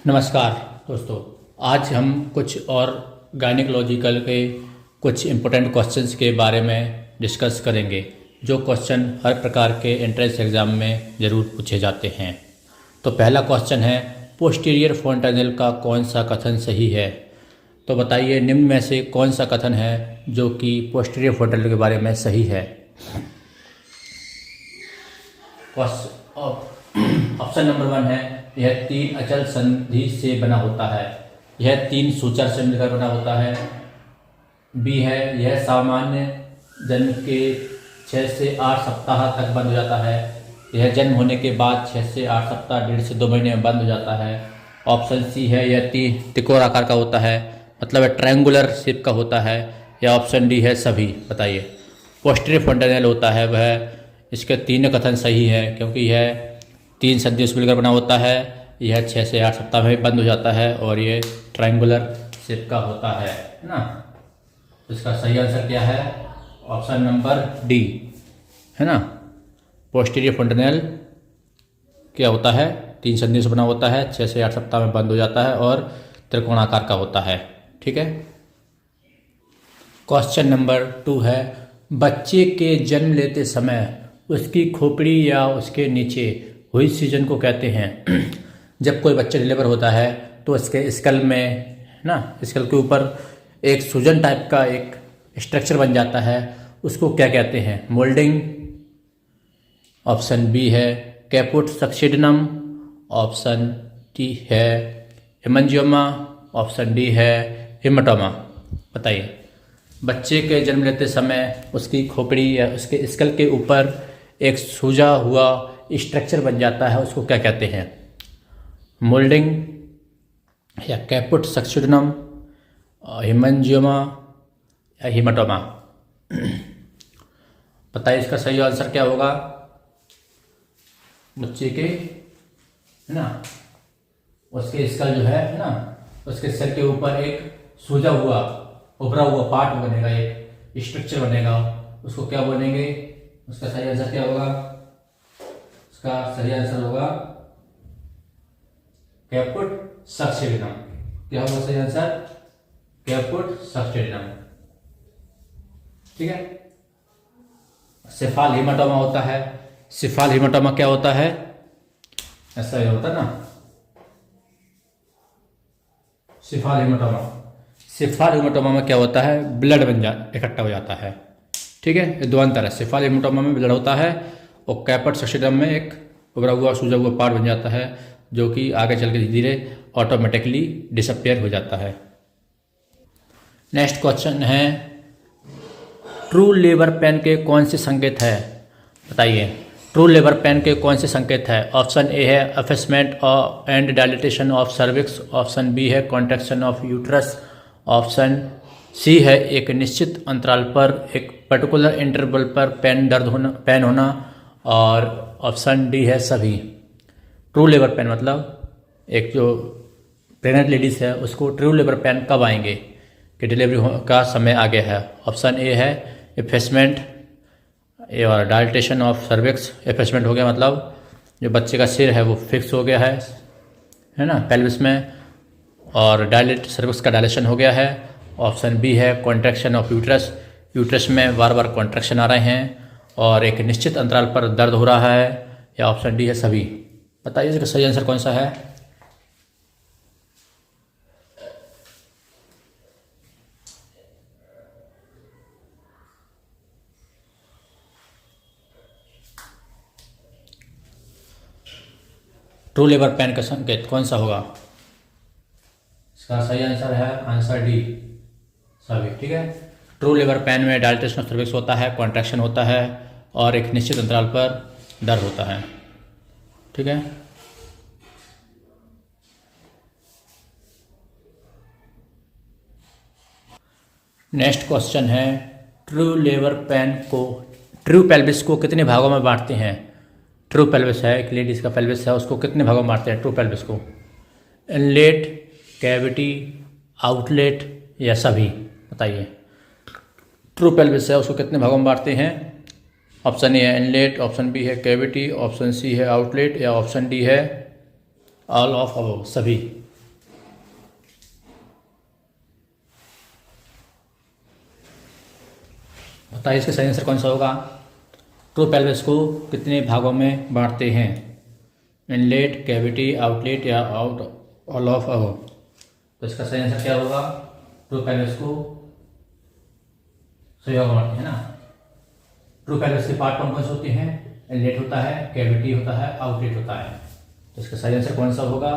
नमस्कार दोस्तों। आज हम कुछ और गायनिकोलॉजिकल के कुछ इम्पोर्टेंट क्वेश्चंस के बारे में डिस्कस करेंगे जो क्वेश्चन हर प्रकार के एंट्रेंस एग्ज़ाम में ज़रूर पूछे जाते हैं। तो पहला क्वेश्चन है, पोस्टीरियर फोंटेनेल का कौन सा कथन सही है। तो बताइए निम्न में से कौन सा कथन है जो कि पोस्टीरियर फोंटेनेल के बारे में सही है। ऑप्शन नंबर 1 है, यह 3 अचल संधि से बना होता है। यह 3 सूचर से मिलकर बना होता है। बी है, यह सामान्य जन्म के 6 से 8 सप्ताह तक बंद हो जाता है। यह जन्म होने के बाद 6 से 8 सप्ताह 1.5 से 2 महीने में बंद हो जाता है। ऑप्शन सी है, यह त्रिकोण आकार का होता है, मतलब ट्रायंगुलर शेप का होता है। या ऑप्शन डी है सभी। बताइए पोस्टीरियर फोंटेनेल होता है वह, इसके 3 कथन सही है क्योंकि यह 3 संधियों से मिलकर बना होता है। यह 6 से 8 सप्ताह में बंद हो जाता है और ये ट्रायंगुलर शेप का होता है ना। तो इसका सही आंसर क्या है? ऑप्शन नंबर डी है ना। पोस्टीरियर फोंटेनेल क्या होता है? 3 संधियों से बना होता है, 6 से 8 सप्ताह में बंद हो जाता है और त्रिकोणाकार का होता है। ठीक है। क्वेश्चन नंबर 2 है, बच्चे के जन्म लेते समय उसकी खोपड़ी या उसके नीचे हुई सूजन को कहते हैं। जब कोई बच्चा डिलीवर होता है तो उसके स्कल में ना, स्कल के ऊपर एक सूजन टाइप का एक स्ट्रक्चर बन जाता है, उसको क्या कहते हैं? मोल्डिंग। ऑप्शन बी है कैपुट सक्सीडनम। ऑप्शन डी है हेमंजियोमा। ऑप्शन डी है हेमाटोमा। बताइए बच्चे के जन्म लेते समय उसकी खोपड़ी या उसके स्कल के ऊपर एक सूजा हुआ स्ट्रक्चर बन जाता है, उसको क्या कहते हैं? मोल्डिंग या कैपुट सक्सीडनम, हेमंजियोमा या हेमाटोमा। बताइए इसका सही आंसर क्या होगा? बच्चे के है ना, उसके स्कल जो है ना, उसके सर के ऊपर एक सूजा हुआ उभरा हुआ पार्ट बनेगा, एक स्ट्रक्चर बनेगा, उसको क्या बोलेंगे? उसका सही आंसर क्या होगा? उसका सही आंसर होगा कैपुट सक्सीडनम। क्या होगा सही आंसर? कैपुट सक्सीडनम। ठीक है। सेफाल हेमाटोमा होता है। सेफाल हेमाटोमा क्या होता है? ऐसा ही होता है ना, सेफाल हेमाटोमा। सेफाल हेमाटोमा में क्या होता है? ब्लड इकट्ठा हो जाता है। ठीक है। ये 2 अंतर है। सेफाल हेमाटोमा में ब्लड होता है और कैपुट सक्सीडनम में एक उभरा हुआ सूजा हुआ पार्ट बन जाता है जो कि आगे चल के धीरे धीरे ऑटोमेटिकली डिसअपियर हो जाता है। नेक्स्ट क्वेश्चन है, ट्रू लेबर पेन के कौन से संकेत है? बताइए ट्रू लेबर पेन के कौन से संकेत है? ऑप्शन ए है effacement and dilatation of cervix. Option B है contraction of uterus. Option C है एक निश्चित अंतराल पर एक पर्टिकुलर इंटरवल पर पेन होना। और ऑप्शन डी है सभी। ट्रू लेबर पेन मतलब एक जो प्रेग्नेंट लेडीज़ है उसको ट्रू लेबर पेन कब आएंगे कि डिलीवरी का समय आ गया है? ऑप्शन ए है एफेसमेंट और डायलिटेशन ऑफ सर्विक्स। एफेसमेंट हो गया मतलब जो बच्चे का सिर है वो फिक्स हो गया है ना पेल्विस में, और सर्विक्स का डायलेशन हो गया है। ऑप्शन बी है कॉन्ट्रैक्शन ऑफ यूट्रस। यूट्रस में बार बार कॉन्ट्रैक्शन आ रहे हैं और एक निश्चित अंतराल पर दर्द हो रहा है। या ऑप्शन डी है सभी। बताइए इसका सही आंसर कौन सा है? ट्रू लेबर पेन का संकेत कौन सा होगा? इसका सही आंसर है आंसर डी सभी। ठीक है। ट्रू लेबर पेन में डायलिटेशन ऑफ सर्विक्स होता है, कॉन्ट्रैक्शन होता है और एक निश्चित अंतराल पर दर्द होता है। ठीक है। नेक्स्ट क्वेश्चन है, ट्रू लेबर पेन को ट्रू पेल्विस को कितने भागों में बांटते हैं? ट्रू पेल्विस है, एक लेडीज का पेल्विस है, उसको कितने भागों में बांटते हैं ट्रू पेल्विस को? इनलेट, कैविटी, आउटलेट या सभी? बताइए ट्रू पेल्विस है उसको कितने भागों में बांटते हैं? ऑप्शन ए है इनलेट, ऑप्शन बी है कैविटी, ऑप्शन सी है आउटलेट या ऑप्शन डी है ऑल ऑफ अबव सभी। बताइए इसका सही आंसर कौन सा होगा। ट्रू पेल्विस को कितने भागों में बांटते हैं, इनलेट, कैविटी, आउटलेट या आउट ऑल ऑफ अबव। तो इसका सही आंसर क्या होगा, ट्रू पेल्विस को सही भागों में बांटते हैं ना। ट्रू पेल्विस के पार्ट कौन कौन से होते हैं, इनलेट होता है, कैविटी होता है, आउटलेट होता है। तो इसका सही आंसर कौन सा होगा,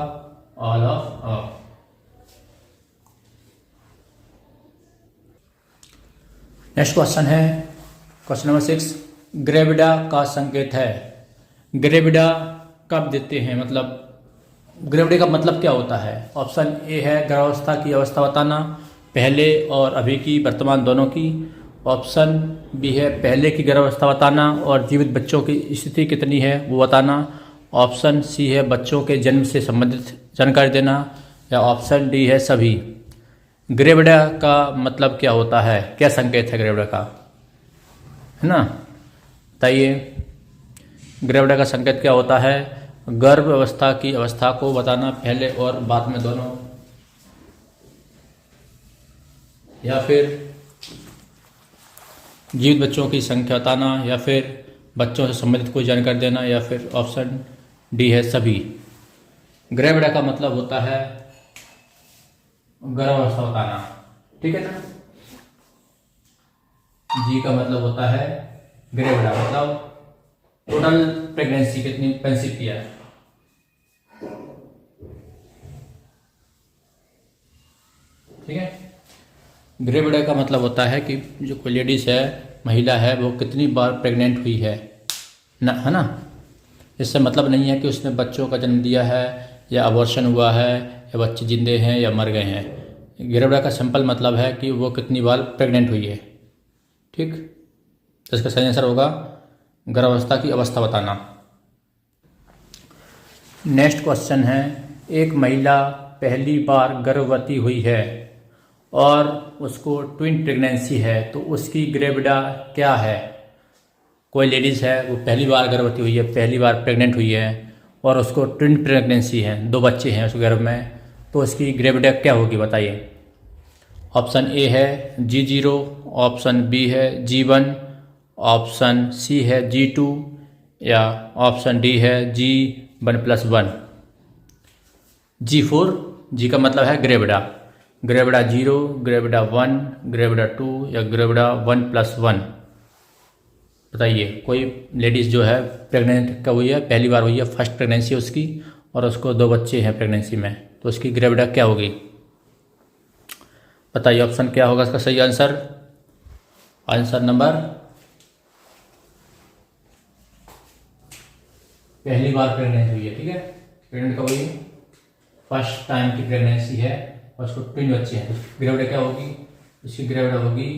all of above. Next question है क्वेश्चन नंबर 6, ग्रेविडा का संकेत है। ग्रेविडा कब देते हैं, मतलब ग्रेविडा का मतलब क्या होता है। ऑप्शन ए है गर्भावस्था की अवस्था बताना, पहले और अभी की वर्तमान दोनों की। ऑप्शन बी है पहले की गर्भावस्था बताना और जीवित बच्चों की स्थिति कितनी है वो बताना। ऑप्शन सी है बच्चों के जन्म से संबंधित जानकारी देना, या ऑप्शन डी है सभी। ग्रेविडा का मतलब क्या होता है, क्या संकेत है ग्रेविडा का, है ना। बताइए ग्रेविडा का संकेत क्या होता है, गर्भ अवस्था की अवस्था को बताना, पहले और बाद में दोनों, या फिर जीवित बच्चों की संख्या बताना, या फिर बच्चों से संबंधित कोई जानकारी देना, या फिर ऑप्शन डी है सभी। ग्रेविडा का मतलब होता है गर्भावस्था बताना, ठीक है ना। जी का मतलब होता है ग्रेविडा, मतलब टोटल प्रेगनेंसी कितनी कंसीव किया है। ठीक है, ग्रेविडा का मतलब होता है कि जो कोई लेडीज है, महिला है, वो कितनी बार प्रेग्नेंट हुई है ना, है ना। इससे मतलब नहीं है कि उसने बच्चों का जन्म दिया है, या अबॉर्शन हुआ है, या बच्चे जिंदे हैं या मर गए हैं। ग्रेविडा का सिंपल मतलब है कि वो कितनी बार प्रेग्नेंट हुई है। ठीक, तो इसका सही आंसर होगा गर्भावस्था की अवस्था बताना। नेक्स्ट क्वेश्चन है, एक महिला पहली बार गर्भवती हुई है और उसको ट्विन प्रेगनेंसी है, तो उसकी ग्रेविडा क्या है। कोई लेडीज़ है वो पहली बार गर्भवती हुई है, पहली बार प्रेग्नेंट हुई है और उसको ट्विन प्रेगनेंसी है, 2 बच्चे हैं उसके गर्भ में, तो उसकी ग्रेविडा क्या होगी बताइए। ऑप्शन ए है G0, ऑप्शन बी है G1, ऑप्शन सी है G2, या ऑप्शन डी है G1+1। G4, जी का मतलब है ग्रेविडा, ग्रेविडा 0, ग्रेविडा 1, ग्रेविडा 2 या ग्रेविडा 1+1। बताइए कोई लेडीज़ जो है प्रेग्नेंट कब हुई है, पहली बार हुई है, फर्स्ट प्रेगनेंसी उसकी, और उसको 2 बच्चे हैं प्रेगनेंसी में, तो उसकी ग्रेविडा क्या होगी बताइए। ऑप्शन क्या होगा इसका सही आंसर। आंसर नंबर, पहली बार प्रेग्नेंट हुई है। ठीक है, प्रेग्नेंट कब हुई, फर्स्ट टाइम की प्रेगनेंसी है और उसको ट्विन बच्चे हैं, तो ग्रेविडा क्या होगी, उसकी ग्रेविडा होगी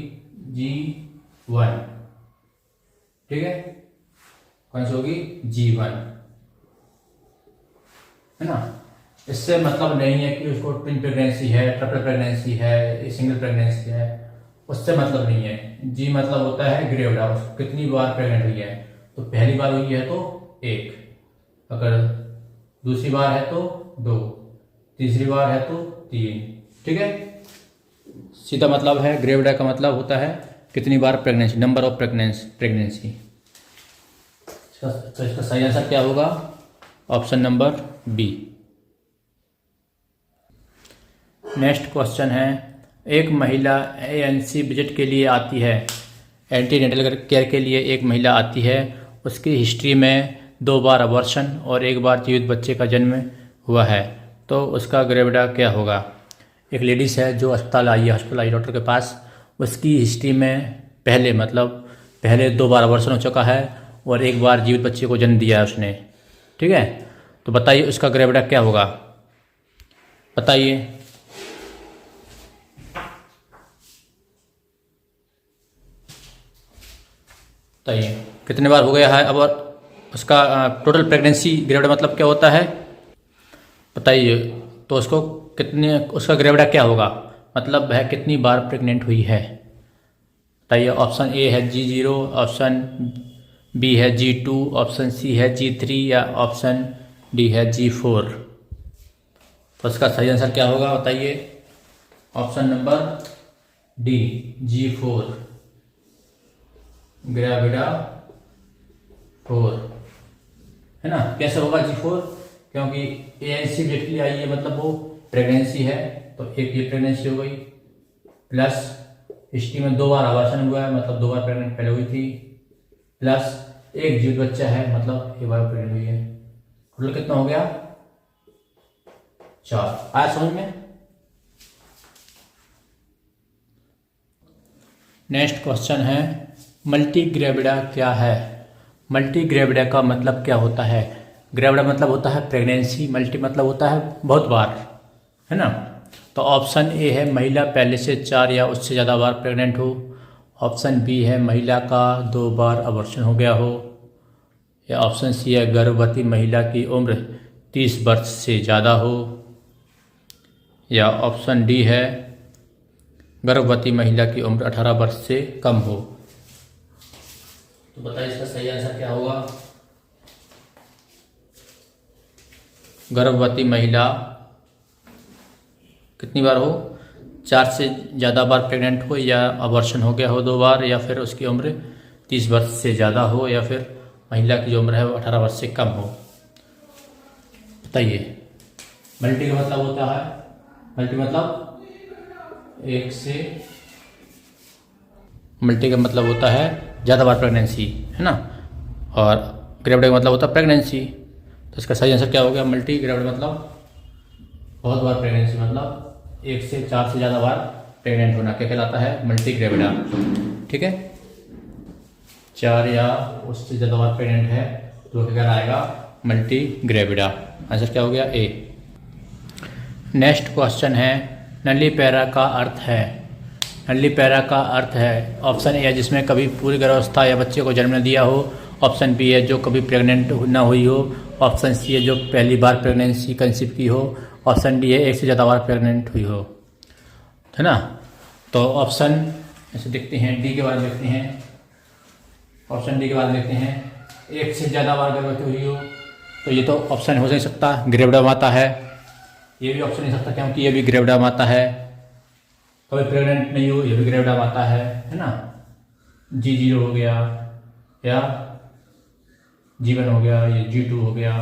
G1। ठीक है, कौन सी होगी, G1, है ना। इससे मतलब नहीं है कि उसको ट्विन प्रेगनेंसी है, ट्रिपल प्रेगनेंसी है, सिंगल प्रेगनेंसी है, उससे मतलब नहीं है। जी मतलब होता है ग्रेविडा, उसको कितनी बार प्रेग्नेंट हुई है, तो पहली बार हुई है तो 1, अगर दूसरी बार है तो 2, तीसरी बार है तो 3। ठीक है, सीधा मतलब है ग्रेविडा का मतलब होता है कितनी बार प्रेगनेंसी, नंबर ऑफ प्रेगनेंसी। तो इसका सही आंसर क्या होगा, option number B. Next question है, एक महिला ANC विजिट के लिए आती है, एंटीनेटल केयर के लिए एक महिला आती है, उसकी हिस्ट्री में 2 बार अबॉर्शन और 1 बार जीवित बच्चे का जन्म हुआ है, तो उसका ग्रेविडा क्या होगा। एक लेडीज़ है जो अस्पताल आई है, हॉस्पिटल आई डॉक्टर के पास, उसकी हिस्ट्री में पहले 2 बार अबॉर्शन हो चुका है और 1 बार जीवित बच्चे को जन्म दिया है उसने। ठीक है, तो बताइए उसका ग्रेविडा क्या होगा, बताइए। बताइए कितने बार हो गया है, अब उसका टोटल प्रेगनेंसी ग्रेविडा मतलब क्या होता है बताइए। तो उसका ग्रेविडा क्या होगा, मतलब है कितनी बार प्रेग्नेंट हुई है। बताइए, ऑप्शन ए है G0, ऑप्शन बी है G2, ऑप्शन सी है G3 या ऑप्शन डी है G4। तो इसका सही आंसर क्या होगा बताइए। Option number D, G4। Gravida 4, है ना। कैसे होगा G4, क्योंकि ANC डायरेक्टली आई है, मतलब वो प्रेगनेंसी है, तो एक ये प्रेगनेंसी हो गई, प्लस हिस्ट्री में 2 बार अबॉर्शन हुआ है, मतलब 2 बार प्रेग्नेंट पहले हुई थी, प्लस एक जीवित बच्चा है, मतलब एक बार प्रेग्नेंट हुई है। टोटल कितना हो गया? 4। आया समझ में? नेक्स्ट क्वेश्चन है मल्टी ग्रेविडा क्या है। मल्टी ग्रेविडा का मतलब क्या होता है? ग्रेविडा मतलब होता है प्रेगनेंसी, मल्टी मतलब होता है बहुत बार, है ना। तो ऑप्शन ए है महिला पहले से 4 या उससे ज़्यादा बार प्रेग्नेंट हो। ऑप्शन बी है महिला का 2 बार अबॉर्शन हो गया हो। या ऑप्शन सी है गर्भवती महिला की उम्र 30 वर्ष से ज़्यादा हो। या ऑप्शन डी है गर्भवती महिला की उम्र 18 वर्ष से कम हो। तो बताइए इसका सही आंसर क्या होगा? गर्भवती महिला कितनी बार हो? 4 से ज़्यादा बार प्रेग्नेंट हो, या अबॉर्शन हो गया हो 2 बार, या फिर उसकी उम्र 30 वर्ष से ज़्यादा हो, या फिर महिला की जो उम्र है वो 18 वर्ष से कम हो। बताइए। मल्टी का मतलब होता है, मल्टी मतलब मल्टी का मतलब होता है ज़्यादा बार प्रेगनेंसी, है ना। और ग्रेविडा का मतलब होता है प्रेगनेंसी। तो इसका सही आंसर क्या हो गया? मल्टी ग्रेविडा मतलब बहुत बार प्रेगनेंसी, मतलब 1 से 4 से ज़्यादा बार प्रेग्नेंट होना क्या कहलाता है? Multi gravida. ठीक है, 4 या उससे ज़्यादा बार प्रेग्नेंट है तो क्या कहलाएगा? Multi gravida. आंसर क्या हो गया? ए। नेक्स्ट क्वेश्चन है नल्लीपैरा का अर्थ है। नल्लीपैरा का अर्थ है ऑप्शन ए है जिसमें कभी पूरी गर्भावस्था या बच्चे को जन्म न दिया हो। ऑप्शन बी है जो कभी प्रेग्नेंट ना हुई हो। ऑप्शन सी है जो पहली बार प्रेगनेंसी कंसीव की हो। ऑप्शन डी है 1 से ज़्यादा बार प्रेग्नेंट हुई हो, है ना। तो ऑप्शन ऐसे देखते हैं, डी के बारे में देखते हैं। ऑप्शन डी के बारे में देखते हैं, 1 से ज़्यादा बार गर्भवती हुई हो, तो ये तो ऑप्शन हो नहीं सकता, ग्रेविडा माता है। ये भी ऑप्शन नहीं सकता क्योंकि ये भी ग्रेविडा माता है। कभी प्रेग्नेंट नहीं हो, ये भी ग्रेविडा माता है ना। G0 हो गया, या G1 हो गया, ये G2 हो गया,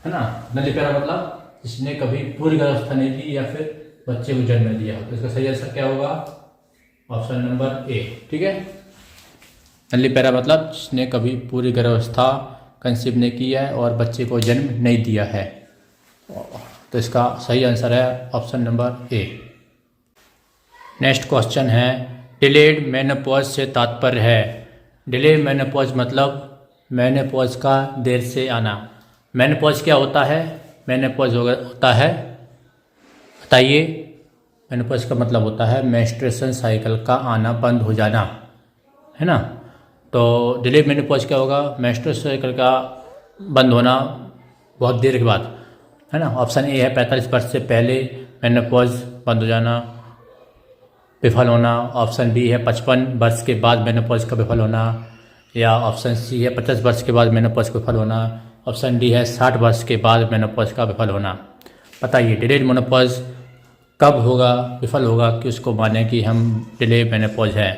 है ना। नल्लीपैरा मतलब जिसने कभी पूरी गर्भावस्था नहीं ली या फिर बच्चे को जन्म दिया हो। तो इसका सही आंसर क्या होगा? ऑप्शन नंबर ए। ठीक है, नल्लीपैरा मतलब जिसने कभी पूरी गर्भावस्था कंसीव नहीं किया है और बच्चे को जन्म नहीं दिया है। तो इसका सही आंसर है option number A. Next question है डिलेड मेनोपॉज से तात्पर्य है। डिलेड मेनोपॉज मतलब मेनोपॉज का देर से आना। मेनोपॉज क्या होता है? मेनोपॉज होता है, बताइए। मेनोपॉज का मतलब होता है मेंस्ट्रुएशन साइकिल का आना बंद हो जाना, है ना। तो डिलेड मेनोपॉज क्या होगा? मेंस्ट्रुएशन साइकिल का बंद होना बहुत देर के बाद, है ना। ऑप्शन ए है 45 वर्ष से पहले मेनोपॉज बंद हो जाना, विफल होना। ऑप्शन बी है 55 वर्ष के बाद मेनोपॉज का विफल होना। या ऑप्शन सी है 50 वर्ष के बाद मेनोपॉज का विफल होना। ऑप्शन डी है 60 वर्ष के बाद मेनोपॉज का विफल होना। बताइए डिलेड मेनोपॉज कब होगा, विफल होगा कि उसको माने कि हम डिले मेनोपॉज है?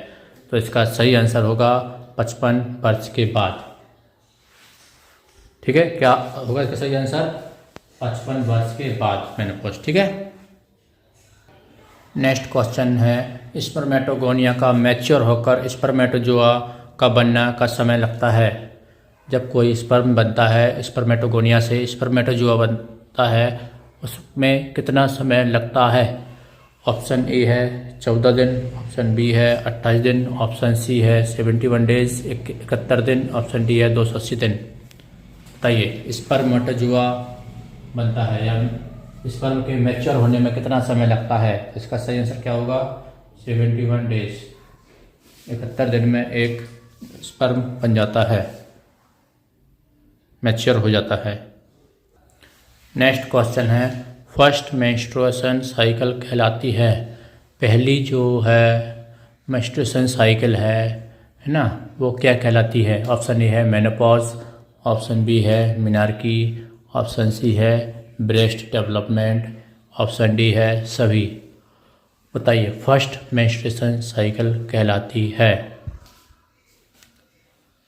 तो इसका सही आंसर होगा 55 वर्ष के बाद। ठीक है, क्या होगा इसका सही आंसर? 55 वर्ष के बाद मेनोपॉज। ठीक है। नेक्स्ट क्वेश्चन है स्पर्मेटोगोनिया का मैच्योर होकर स्पर्मेटोजोआ का बनना का समय लगता है। जब कोई स्पर्म बनता है स्पर्मेटोगोनिया से स्पर्मेटोजोआ बनता है उसमें कितना समय लगता है? ऑप्शन ए है 14 दिन, ऑप्शन बी है 28 दिन, ऑप्शन सी है 71 डेज 71 दिन, ऑप्शन डी है 280 दिन। बताइए स्पर्मेटोजोआ बनता है या स्पर्म के मैच्योर होने में कितना समय लगता है? इसका सही आंसर क्या होगा? 71 डेज। 71 दिन में एक स्पर्म बन जाता है, मैच्योर हो जाता है। नेक्स्ट क्वेश्चन है फर्स्ट मेंस्ट्रुएशन साइकिल कहलाती है। पहली जो है मेंस्ट्रुएशन साइकिल है ना, वो क्या कहलाती है? ऑप्शन ए है मेनोपॉज, ऑप्शन बी है मेनार्की, ऑप्शन सी है ब्रेस्ट डेवलपमेंट, ऑप्शन डी है सभी। बताइए फर्स्ट मेंस्ट्रुएशन साइकिल कहलाती है।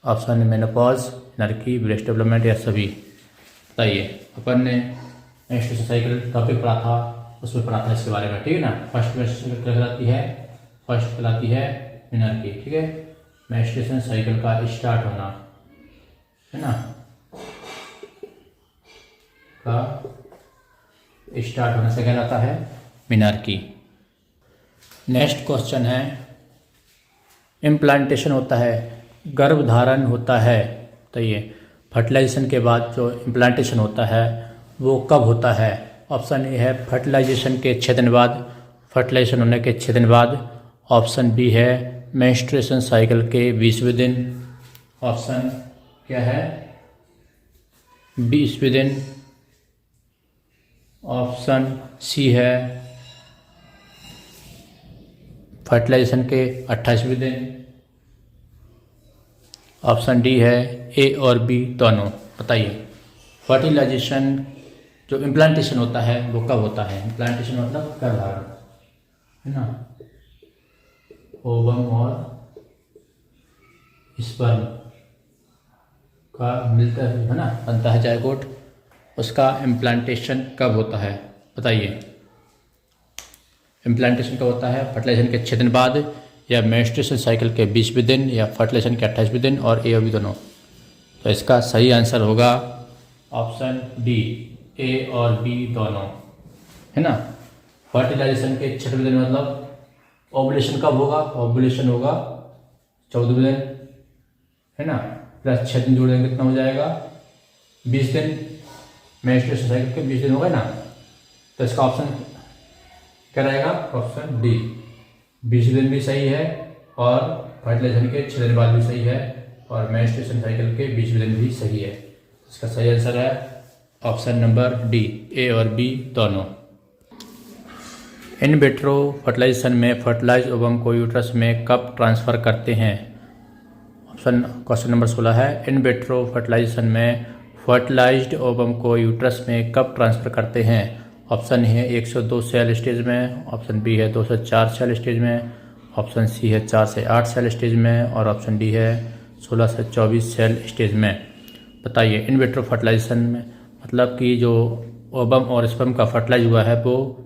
ऑप्शन मेनोपॉज, एनर्की, ब्रेस्ट डेवलपमेंट या सभी। बताइए, अपन ने मेंस्ट्रुएशन साइकिल टॉपिक पढ़ा था, उसमें पढ़ा था इसके बारे में, ठीक है ना। फर्स्ट मेंस्ट्रुएशन कहलाती है, फर्स्ट कहलाती है एनर्की, ठीक है। मेंस्ट्रुएशन साइकिल का स्टार्ट होना, है ना, का स्टार्ट होने से कहलाता है मिनार्की। नेक्स्ट क्वेश्चन है, इम्प्लांटेशन होता है, गर्भधारण होता है, तो ये फर्टिलाइजेशन के बाद जो इम्प्लांटेशन होता है वो कब होता है। ऑप्शन ए है फर्टिलाइजेशन के 6 दिन बाद, फर्टिलाइजेशन होने के 6 दिन बाद। ऑप्शन बी है मेंस्ट्रुएशन साइकिल के 20वें दिन। ऑप्शन क्या है, 20वें दिन। ऑप्शन सी है फर्टिलाइजेशन के 28वें दिन। ऑप्शन डी है ए और बी दोनों। बताइए, फर्टिलाइजेशन जो इम्प्लांटेशन होता है वो कब होता है। इम्प्लांटेशन मतलब गर्भधारण, है ना, ओवम और स्पर्म का मिलकर, है ना, बनता है जायगोट, उसका इम्प्लांटेशन कब होता है। बताइए, इम्प्लांटेशन कब होता है, फर्टिलाइजेशन के 6 दिन बाद, या मेंस्ट्रुएशन साइकिल के 20वें दिन, या फर्टिलाइजेशन के 28वें दिन, और ए और बी दोनों। तो इसका सही आंसर होगा ऑप्शन डी, ए और बी दोनों, है ना। फर्टिलाइजेशन के 6वें दिन मतलब ओवुलेशन कब होगा, ओवुलेशन होगा 14वें दिन, है ना, प्लस 6 दिन जोड़ देंगे कितना हो जाएगा 20 दिन। मेंस्ट्रुएशन साइकिल के 20 दिन हो गए ना, तो इसका ऑप्शन क्या रहेगा, ऑप्शन डी, 20 दिन भी सही है, और फर्टिलाइजेशन के 6 दिन बाद भी सही है, और मेंस्ट्रुएशन साइकिल के 20वें दिन भी सही है। इसका सही आंसर है ऑप्शन नंबर डी, ए और बी दोनों। इन विट्रो फर्टिलाइजेशन में फर्टिलाइज ओवम को यूट्रस में कब ट्रांसफ़र करते हैं। ऑप्शन क्वेश्चन नंबर 16 है, इन विट्रो फर्टिलाइजेशन में फर्टिलाइज्ड ओवम को यूट्रस में कब ट्रांसफ़र करते हैं। ऑप्शन है 102 सेल स्टेज में, ऑप्शन बी है 2 से 4 सेल स्टेज में, ऑप्शन सी है 4 से 8 सेल स्टेज में, और ऑप्शन डी है 16 से 24 सेल स्टेज में। बताइए, इन विट्रो फर्टिलाइजेशन में मतलब कि जो ओवम और स्पर्म का फर्टिलाइज हुआ है वो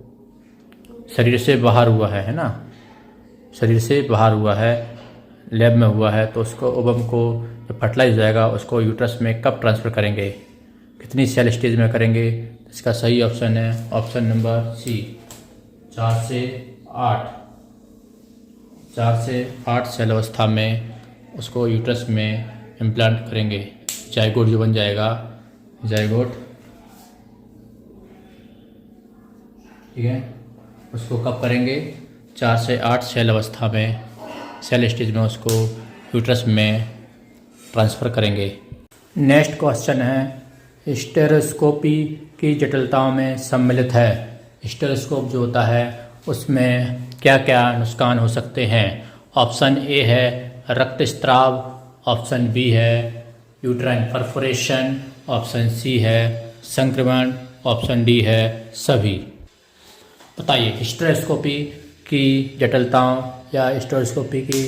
शरीर से बाहर हुआ है ना, शरीर से बाहर हुआ है, लैब में हुआ है, तो उसको ओवम को जब फर्टिलाइज हो जाएगा उसको यूट्रस में कब ट्रांसफ़र करेंगे, कितनी सेल स्टेज में करेंगे। इसका सही ऑप्शन है ऑप्शन नंबर सी, 4 से 8 सेल अवस्था में उसको यूट्रस में इम्प्लांट करेंगे। जायगोट जो बन जाएगा, जायगोट, ठीक है, उसको कब करेंगे, 4 से 8 सेल अवस्था में, सेल स्टेज में उसको यूट्रस में ट्रांसफ़र करेंगे। नेक्स्ट क्वेश्चन है, स्टेरोस्कोपी की जटिलताओं में सम्मिलित है। स्टेरोस्कोप जो होता है उसमें क्या क्या नुकसान हो सकते हैं। ऑप्शन ए है रक्तस्राव, ऑप्शन बी है यूट्राइन परफोरेशन, ऑप्शन सी है संक्रमण, ऑप्शन डी है सभी। बताइए, स्टेरोस्कोपी की जटिलताओं या स्टेरोस्कोपी की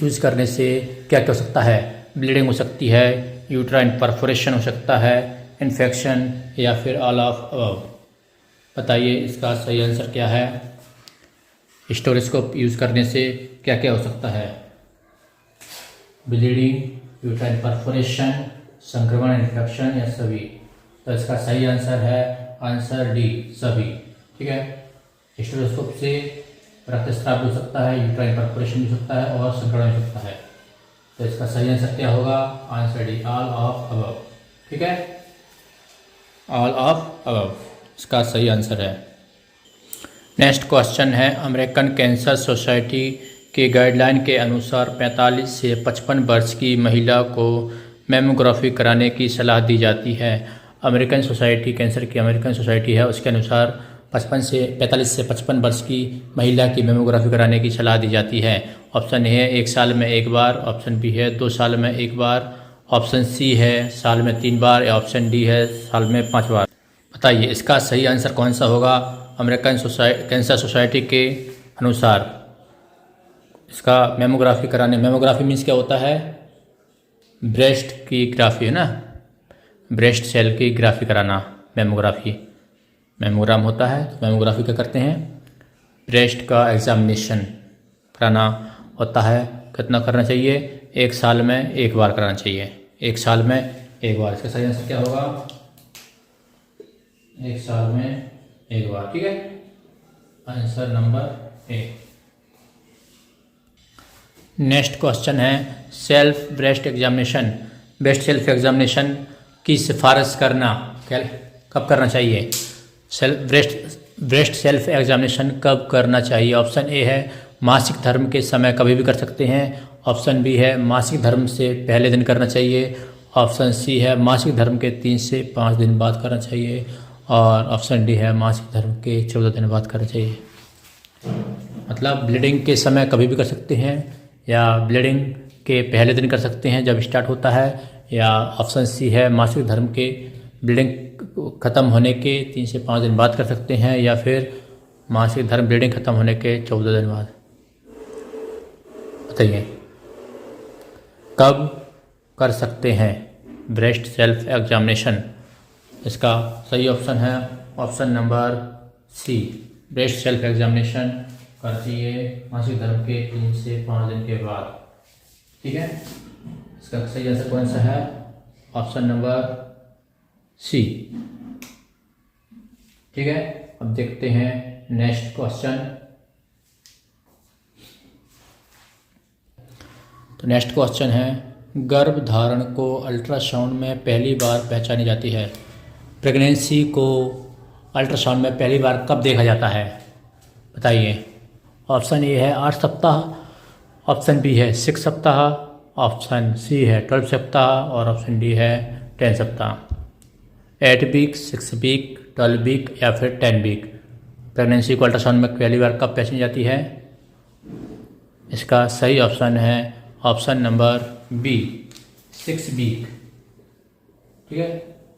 यूज़ करने से क्या क्या हो सकता है। ब्लीडिंग हो सकती है, यूट्राइन परफोरेशन हो सकता है, इन्फेक्शन, या फिर ऑल ऑफ अबव। बताइए, इसका सही आंसर क्या है। स्टेरोस्कोप यूज़ करने से क्या क्या हो सकता है। ब्लीडिंग, यूट्राइन परफोरेशन, संक्रमण, इन्फेक्शन, या सभी। तो इसका सही आंसर है आंसर डी, सभी। ठीक है, स्टेरोस्कोप से रक्तस्राव हो सकता है, यूट्राइन परफोरेशन हो सकता है, और संक्रमण हो सकता है। तो इसका सही आंसर क्या होगा, answer D, all of above. ठीक है, ऑल ऑफ अबव इसका सही आंसर है। नेक्स्ट क्वेश्चन है, अमेरिकन कैंसर सोसाइटी के गाइडलाइन के अनुसार 45 से 55 वर्ष की महिला को मैमोग्राफी कराने की सलाह दी जाती है। अमेरिकन सोसाइटी, कैंसर की अमेरिकन सोसाइटी है, उसके अनुसार 45 से 55 वर्ष की महिला की मैमोग्राफी कराने की सलाह दी जाती है। ऑप्शन ए है 1 साल में 1 बार, ऑप्शन बी है 2 साल में 1 बार, ऑप्शन सी है साल में 3 बार, या ऑप्शन डी है साल में 5 बार। बताइए, इसका सही आंसर कौन सा होगा। अमेरिकन कैंसर सोसाइटी के अनुसार इसका मैमोग्राफी कराने, मैमोग्राफी मीन्स क्या होता है, ब्रेस्ट की ग्राफी है ना, ब्रेस्ट सेल की ग्राफी कराना, मेमोग्राफी, मेमोग्राम होता है तो मेमोग्राफी क्या करते हैं, ब्रेस्ट का एग्जामिनेशन कराना होता है। कितना करना चाहिए, 1 साल में 1 बार कराना चाहिए, 1 साल में 1 बार। इसका सही आंसर क्या होगा, 1 साल में 1 बार। ठीक है, answer number A. Next question है self breast examination, breast self examination की सिफारिश करना कब करना चाहिए, ब्रेस्ट सेल्फ एग्जामिनेशन कब करना चाहिए। ऑप्शन ए है मासिक धर्म के समय कभी भी कर सकते हैं, ऑप्शन बी है मासिक धर्म से पहले दिन करना चाहिए, ऑप्शन सी है मासिक धर्म के 3 से 5 दिन बाद करना चाहिए, और ऑप्शन डी है मासिक धर्म के 14 दिन बाद करना चाहिए। मतलब ब्लीडिंग के समय कभी भी कर सकते हैं, या ब्लीडिंग के पहले दिन कर सकते हैं जब स्टार्ट होता है, या ऑप्शन सी है मासिक धर्म के ब्लीडिंग ख़त्म होने के 3 से 5 दिन बाद कर सकते हैं, या फिर मासिक धर्म ब्लीडिंग ख़त्म होने के 14 दिन बाद। बताइए कब कर सकते हैं ब्रेस्ट सेल्फ एग्जामिनेशन। इसका सही ऑप्शन है option number C, breast self examination करना चाहिए मासिक धर्म के 3 से 5 दिन के बाद। ठीक है, इसका सही आंसर कौन सा है, ऑप्शन नंबर सी। ठीक है, अब देखते हैं नेक्स्ट क्वेश्चन। तो नेक्स्ट क्वेश्चन है गर्भधारण को अल्ट्रासाउंड में पहली बार पहचानी जाती है। प्रेगनेंसी को अल्ट्रासाउंड में पहली बार कब देखा जाता है, बताइए। ऑप्शन ए है 8 सप्ताह, ऑप्शन बी है 6 सप्ताह, ऑप्शन सी है 12 सप्ताह, और ऑप्शन डी है 10 सप्ताह। 8 वीक, 6 वीक, 12 वीक या फिर 10 वीक। प्रेगनेंसी को अल्ट्रासाउंड में पहली बार कब पहचानी जाती है। इसका सही ऑप्शन है ऑप्शन नंबर बी, 6 वीक। ठीक है,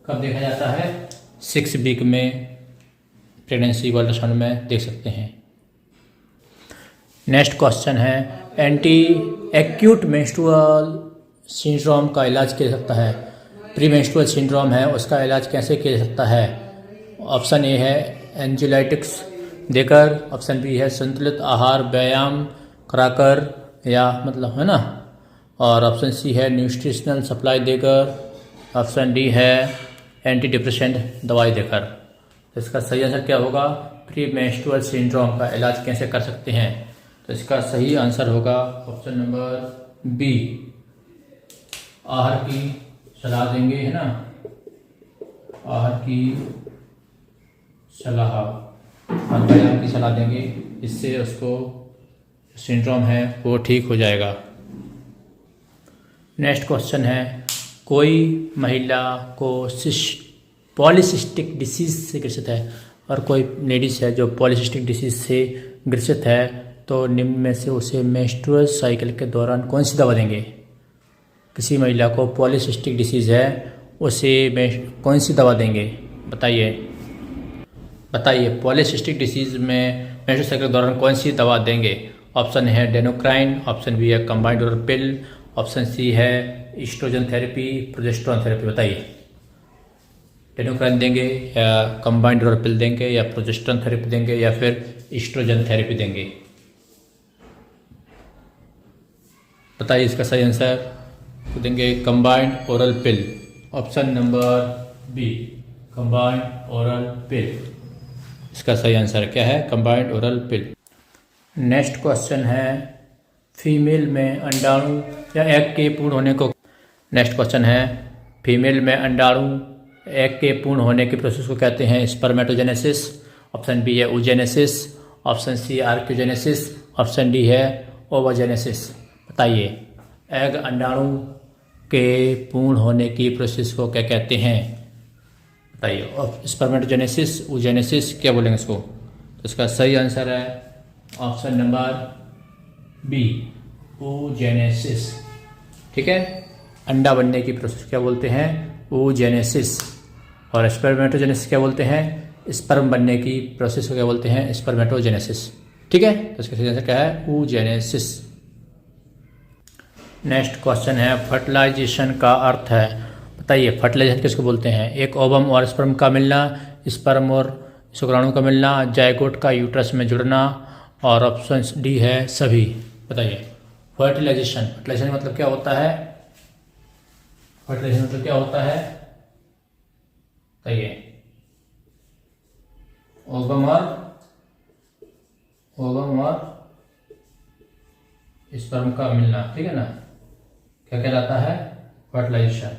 कब देखा जाता है, 6 वीक में प्रेगनेंसी को अल्ट्रासाउंड में देख सकते हैं। नेक्स्ट क्वेश्चन है एंटी एक्यूट मेंस्ट्रुअल सिंड्रोम का इलाज किया जा सकता है। प्री मेंस्ट्रुअल सिंड्रोम है, उसका इलाज कैसे किया जा सकता है। ऑप्शन ए है एंजियोलाइटिक्स देकर, ऑप्शन बी है संतुलित आहार व्यायाम कराकर, या मतलब है ना, और ऑप्शन सी है न्यूट्रिशनल सप्लाई देकर, ऑप्शन डी है एंटी डिप्रेसेंट दवाई देकर। तो इसका सही आंसर क्या होगा, प्री मेंस्ट्रुअल सिंड्रोम का इलाज कैसे कर सकते हैं। तो इसका सही आंसर होगा ऑप्शन नंबर बी, आहार की सलाह देंगे, है ना, आहार की सलाह और व्यायाम की सलाह देंगे, इससे उसको सिंड्रोम है वो ठीक हो जाएगा। नेक्स्ट क्वेश्चन है कोई महिला को पॉलीसिस्टिक डिसीज़ से ग्रसित है, और कोई लेडीज़ है जो पॉलीसिस्टिक डिसीज़ से ग्रसित है, तो निम्न में से उसे मेंस्ट्रुअल साइकिल के दौरान कौन सी दवा देंगे। किसी महिला को पॉलीसिस्टिक डिसीज़ है, उसे कौन सी दवा देंगे, बताइए। बताइए पॉलीसिस्टिक डिसीज़ में मेंस्ट्रुअल साइकिल के दौरान कौन सी दवा देंगे। ऑप्शन है डेनोक्राइन, ऑप्शन बी है combined oral pill, option C है एस्ट्रोजन थेरेपी, प्रोजेस्टेरोन थेरेपी। बताइए डेनोक्राइन देंगे, या कंबाइंड ओरल पिल देंगे, या प्रोजेस्टेरोन थेरेपी देंगे, या फिर एस्ट्रोजन थेरेपी देंगे। बताइए इसका सही आंसर। तो देंगे combined oral pill, option number B, combined oral pill. इसका सही आंसर क्या है, combined oral pill. Next question है फीमेल में अंडाणु या एग के पूर्ण होने को। नेक्स्ट क्वेश्चन है फीमेल में अंडाणु एग के पूर्ण होने के प्रोसेस को कहते हैं स्पर्मेटोजेनेसिस, ऑप्शन बी है oogenesis, option C archeogenesis, option D है ओवोजेनेसिस। बताइए एग अंडाणु के पूर्ण होने की प्रोसेस को क्या कहते हैं, बताइए। स्पर्मेटोजेनेसिस, oogenesis, क्या बोलेंगे इसको। तो इसका सही आंसर है ऑप्शन नंबर बी, oogenesis। ठीक है, अंडा बनने की प्रोसेस क्या बोलते हैं, oogenesis, और स्पर्मेटोजेनेसिस क्या बोलते हैं, स्पर्म बनने की प्रोसेस को क्या बोलते हैं, स्पर्मेटोजेनेसिस। ठीक है, तो इसका सही आंसर क्या है, oogenesis। नेक्स्ट क्वेश्चन है फर्टिलाइजेशन का अर्थ है। बताइए फर्टिलाइजेशन किसको बोलते हैं? एक ओवम और स्पर्म का मिलना, स्पर्म और शुक्राणु का मिलना, जाइगोट का यूट्रस में जुड़ना, और ऑप्शन डी है सभी। बताइए फर्टिलाइजेशन, फर्टिलाइजेशन मतलब क्या होता है? फर्टिलाइजेशन मतलब क्या होता है? बताइए। ओवम और स्पर्म का मिलना, ठीक है ना, क्या कहलाता है? फर्टिलाइजेशन।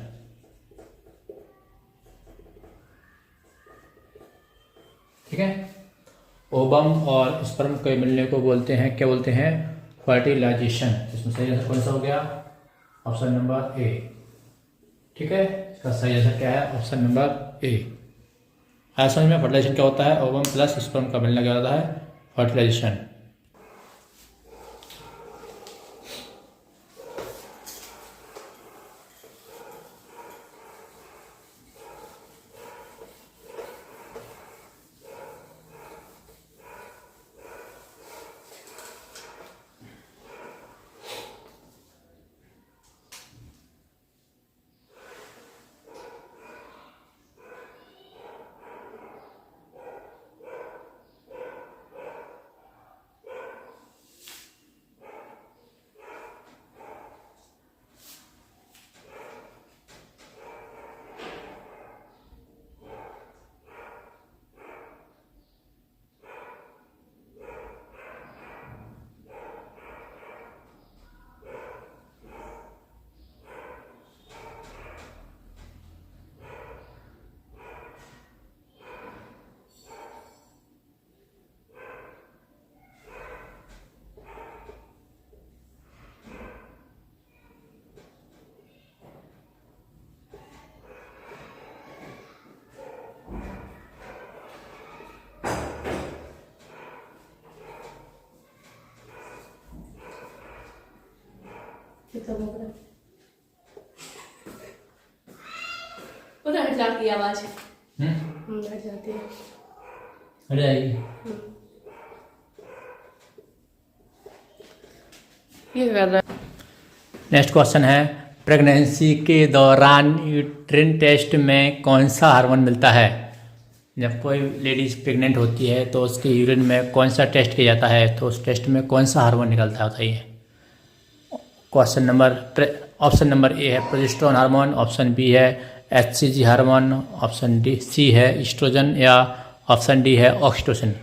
ठीक है, ओवम और स्पर्म के मिलने को बोलते हैं, क्या बोलते हैं? फर्टिलाइजेशन। इसमें सही आंसर कौन सा हो गया? ऑप्शन नंबर ए। ठीक है, इसका सही आंसर क्या है? ऑप्शन नंबर ए। आया समझ में? फर्टिलाइजेशन क्या होता है? ओवम प्लस स्पर्म का मिलना क्या होता है? फर्टिलाइजेशन। उधर हट जाती है आवाज। हट जाती है। हट जाएगी। ये कर रहा है। नेक्स्ट क्वेश्चन है प्रेगनेंसी के दौरान यूट्रिन टेस्ट में कौन सा हार्मोन मिलता है? जब कोई लेडीज प्रेग्नेंट होती है तो उसके यूरिन में कौन सा टेस्ट किया जाता है? तो उस टेस्ट में कौन सा हार्मोन निकलता है? बताइए। Question number, option number A है प्रोजेस्टेरोन हार्मोन, ऑप्शन बी है HCG hormone, option D C है ईस्ट्रोजन, या ऑप्शन डी है ऑक्सीटोसिन।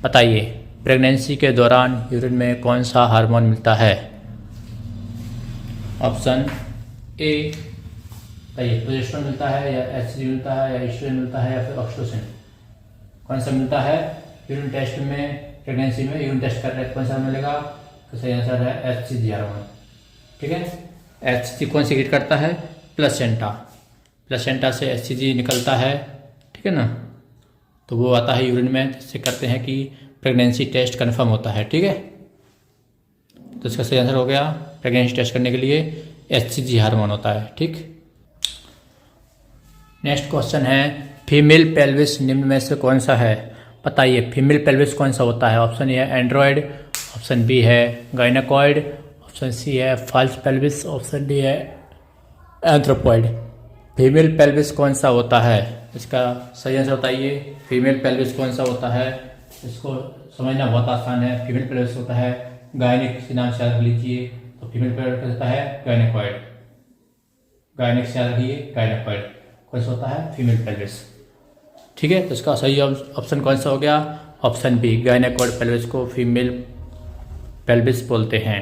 बताइए प्रेगनेंसी के दौरान यूरिन में कौन सा हार्मोन मिलता है? ऑप्शन ए बताइए प्रोजेस्टेरोन मिलता है, या एचसीजी मिलता है, या ईस्ट्रोजन मिलता है, या फिर ऑक्सीटोसिन। कौन सा मिलता है यूरिन टेस्ट में? प्रेगनेंसी में यूरिन टेस्ट कर रहे हैं, कौन सा मिलेगा? तो सही आंसर है एचसीजी हार्मोन। ठीक है, एचसीजी कौन सीक्रेट करता है? प्लेसेंटा। प्लेसेंटा से एचसीजी निकलता है, ठीक है ना, तो वो आता है यूरिन में, जिससे करते हैं कि प्रेगनेंसी टेस्ट कंफर्म होता है। ठीक है, तो इसका सही आंसर हो गया प्रेगनेंसी टेस्ट करने के लिए एचसीजी हार्मोन होता है। ठीक, नेक्स्ट क्वेश्चन है फीमेल पेल्विस निम्न में से कौन सा है? बताइए फीमेल पेल्विस कौन सा होता है? ऑप्शन ए है एंड्रॉयड, ऑप्शन बी है गायनाकॉइड, ऑप्शन सी है फॉल्स पेल्विस, ऑप्शन डी है एंथ्रोपॉइड। फीमेल पेल्विस कौन सा होता है? इसका सही आंसर बताइए। फीमेल पेल्विस कौन सा होता है? इसको समझना बहुत आसान है। फीमेल पेल्विस होता है गायनिक के नाम से याद रख लीजिए, तो फीमेल पेल्विस होता है गायनाकॉइड। गायनिक से याद रखिए गायनाकॉइड कौन सा होता है? Female pelvis. ठीक है, तो इसका सही ऑप्शन कौन सा हो गया? ऑप्शन बी, गायनाकॉइड पेल्विस को फीमेल पेल्विस बोलते हैं।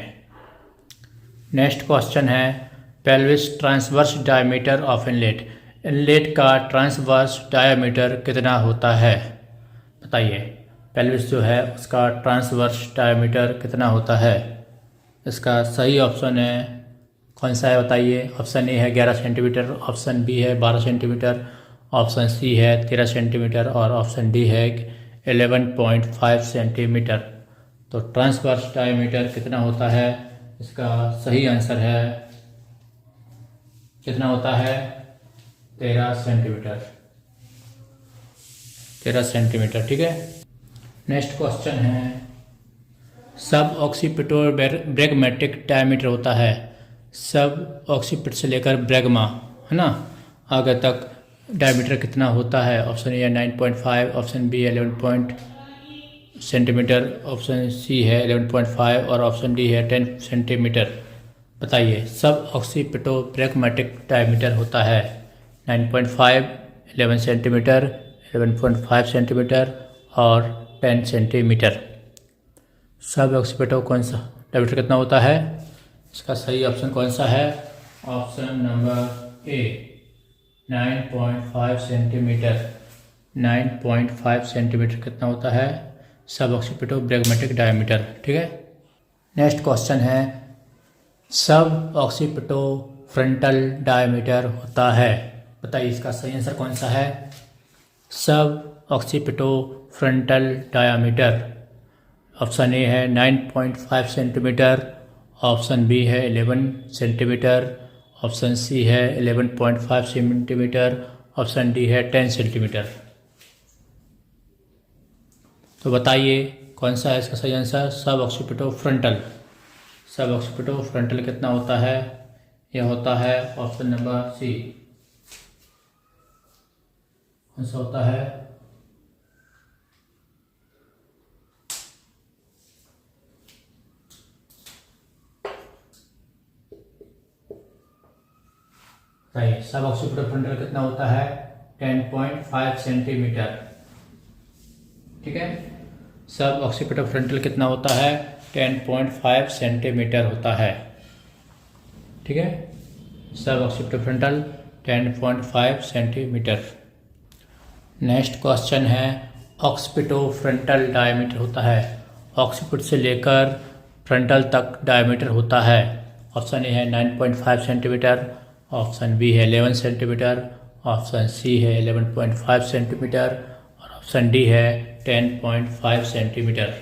नेक्स्ट क्वेश्चन है pelvis transverse diameter of inlet. Inlet का ट्रांसवर्स डायमीटर कितना होता है? बताइए पेल्विस जो है उसका ट्रांसवर्स डायमीटर कितना होता है? इसका सही ऑप्शन है कौन सा है? बताइए। ऑप्शन ए है 11 सेंटीमीटर, ऑप्शन बी है 12 सेंटीमीटर, ऑप्शन सी है 13 सेंटीमीटर, और ऑप्शन डी है 11.5 सेंटीमीटर। तो ट्रांसवर्स डायमीटर कितना होता है? इसका सही आंसर है कितना होता है? 13 सेंटीमीटर। 13 सेंटीमीटर। ठीक है, नेक्स्ट क्वेश्चन है सब ऑक्सीपिटोर ब्रैगमेटिक डायमीटर होता है। सब ऑक्सीपिट से लेकर ब्रैगमा, है ना, आगे तक डायमीटर कितना होता है? ऑप्शन ए है 9.5, ऑप्शन बी है 11 सेंटीमीटर, ऑप्शन सी है 11.5 और ऑप्शन डी है 10 सेंटीमीटर। बताइए, सब ऑक्सीपिटोब्रैगमेटिक डायमीटर होता है 9.5, 11 सेंटीमीटर, 11.5 सेंटीमीटर और 10 सेंटीमीटर। सब ऑक्सीपिटो कौन सा डायमीटर कितना होता है? इसका सही ऑप्शन कौन सा है? ऑप्शन नंबर ए 9.5 सेंटीमीटर। 9.5 सेंटीमीटर कितना होता है? सब ऑक्सीपिटोब्रैगमेटिक डायमीटर। ठीक है, नेक्स्ट क्वेश्चन है, सब ऑक्सीपिटोफ्रंटल डायमीटर होता है। बताइए इसका सही आंसर कौन सा है? सब ऑक्सीपिटोफ्रंटल डायमीटर। ऑप्शन ए है 9.5 सेंटीमीटर, ऑप्शन बी है 11 सेंटीमीटर, ऑप्शन सी है 11.5 सेंटीमीटर, ऑप्शन डी है 10 सेंटीमीटर। तो बताइए कौन सा है इसका सही आंसर? सब ऑक्सीपिटोफ्रंटल। सब ऑक्सीपिटोफ्रंटल कितना होता है? यह होता है ऑप्शन नंबर सी। कौन सा होता है? बताइए, सब ऑक्सीपिटोफ्रंटल कितना होता है? 10.5 सेंटीमीटर। ठीक है, सब ऑक्सीपिटोफ्रंटल कितना होता है? 10.5 सेंटीमीटर होता है। ठीक है, सब ऑक्सीपिटोफ्रंटल 10.5 सेंटीमीटर। नेक्स्ट क्वेश्चन है, ऑक्सीपिटोफ्रंटल डायमीटर होता है। ऑक्सीपिट से लेकर फ्रंटल तक डायमीटर होता है। ऑप्शन ए है 9.5 सेंटीमीटर, ऑप्शन बी है 11 सेंटीमीटर, ऑप्शन सी है 11.5 सेंटीमीटर और ऑप्शन डी है 10.5 सेंटीमीटर।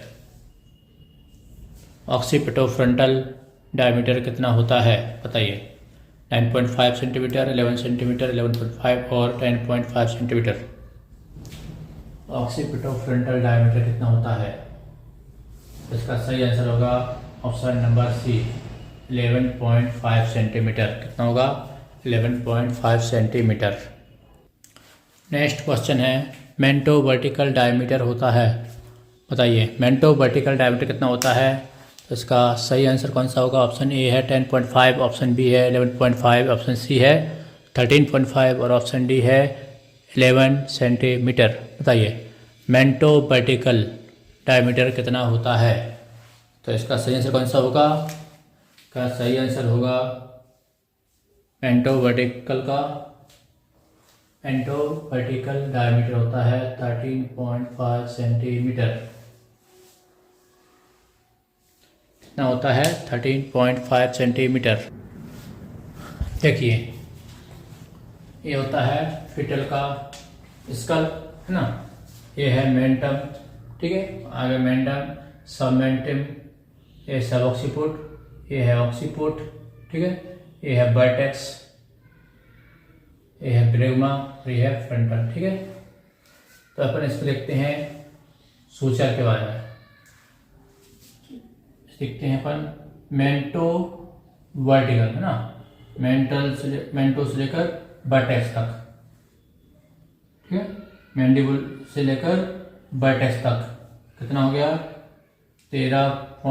ऑक्सीपिटोफ्रंटल डायमीटर कितना होता है? बताइए। 9.5 सेंटीमीटर, 11 सेंटीमीटर, 11.5 और 10.5 सेंटीमीटर। ऑक्सीपिटोफ्रंटल डायमीटर कितना होता है? इसका सही आंसर होगा ऑप्शन नंबर सी 11.5 सेंटीमीटर। कितना होगा? 11.5 सेंटीमीटर। नेक्स्ट क्वेश्चन है, मेंटो वर्टिकल डायमीटर होता है। बताइए, मेंटो वर्टिकल डायमीटर कितना होता है? तो इसका सही आंसर कौन सा होगा? ऑप्शन ए है 10.5, ऑप्शन बी है 11.5, ऑप्शन सी है 13.5 और ऑप्शन डी है 11 सेंटीमीटर। बताइए, मेंटो वर्टिकल डायमीटर कितना होता है? तो इसका सही आंसर कौन सा होगा? का सही आंसर होगा मेंटो वर्टिकल डायमीटर होता है 13.5 सेंटीमीटर। कितना होता है? 13.5 सेंटीमीटर। देखिए, ये होता है फिटल का स्कल, है ना, ये है मेंटम। ठीक है, आगे मेंटम, सबमेंटम, ये सब ऑक्सीपुट, ये है ऑक्सीपुट। ठीक है, ये है वर्टेक्स, ये है ब्रेगमा और ये है फ्रंटल। ठीक है, तो अपन इसको देखते हैं सूचर के बारे में। देखते हैं अपन मेंटो वर्टिकल, है ना, मेंटो से लेकर वर्टेक्स तक। ठीक है, मैंडिबल से लेकर वर्टेक्स तक कितना हो गया? 13.5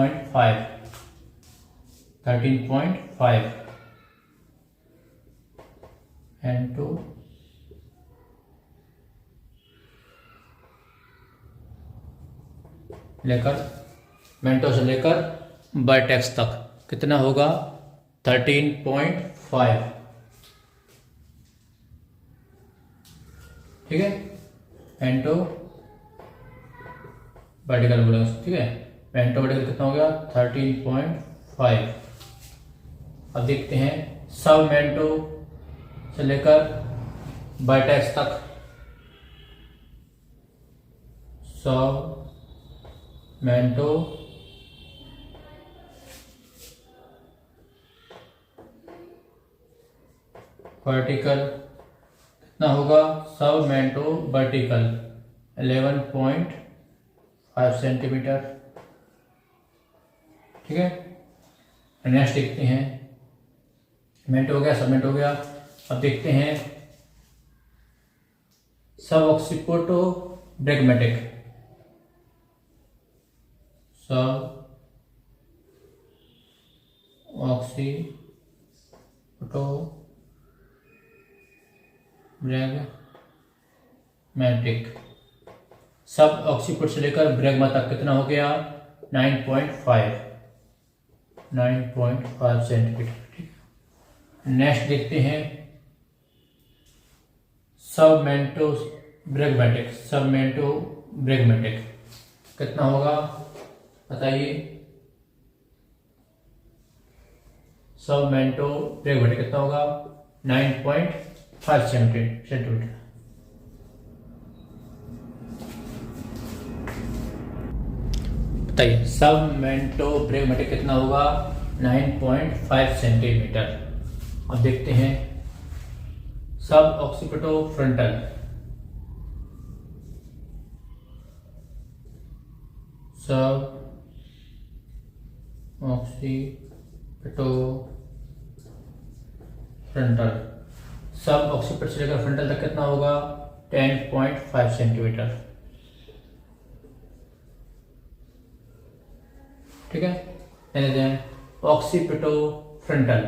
मेंटो से लेकर वर्टेक्स तक कितना होगा? 13.5। ठीक है, मेंटो वर्टिकल बोलेंगे। ठीक है, मेंटो वर्टिकल कितना हो गया? 13.5। अब देखते हैं सब मेंटो से लेकर वर्टेक्स तक। सब मेंटो वर्टिकल कितना होगा? सब मेंटो वर्टिकल 11.5 सेंटीमीटर। ठीक है, नेक्स्ट देखते हैं मेंट हो गया, सबमेंट हो गया। अब देखते हैं सब ऑक्सीपोटो ब्रैगमेटिक। सब ऑक्सीपोटो ब्रैगमेटिक, सब ऑक्सीपोट से लेकर ब्रैगमा तक कितना हो गया? 9.5 सेंटीमीटर। ठीक। नेक्स्ट देखते हैं सबमेंटो ब्रैगमेटिक। सबमेंटो ब्रैगमेटिक कितना होगा बताइए? सबमेंटो ब्रैगमेटिक कितना होगा? 9.5 सेंटीमीटर। बताइए सबमेंटो ब्रैगमेटिक कितना होगा? 9.5 सेंटीमीटर। अब देखते हैं सब ऑक्सीपिटो फ्रंटल। सब ऑक्सीपिटो फ्रंटल, सब ऑक्सीपिट से लेकर फ्रंटल तक कितना होगा? 10.5 सेंटीमीटर। ठीक है। ऑक्सीपिटो फ्रंटल,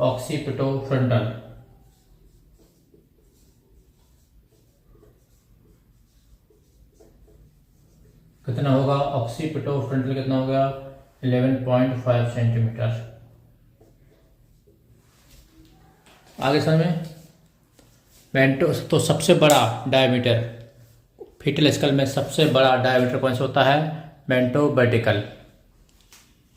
ऑक्सीपिटो फ्रंटल कितना होगा? ऑक्सीपिटो फ्रंटल कितना होगा? 11.5 सेंटीमीटर। आगे समझ में? मेंटो तो सबसे बड़ा डायमीटर, फीटल स्कल में सबसे बड़ा डायमीटर कौन सा होता है? मेंटो वर्टिकल।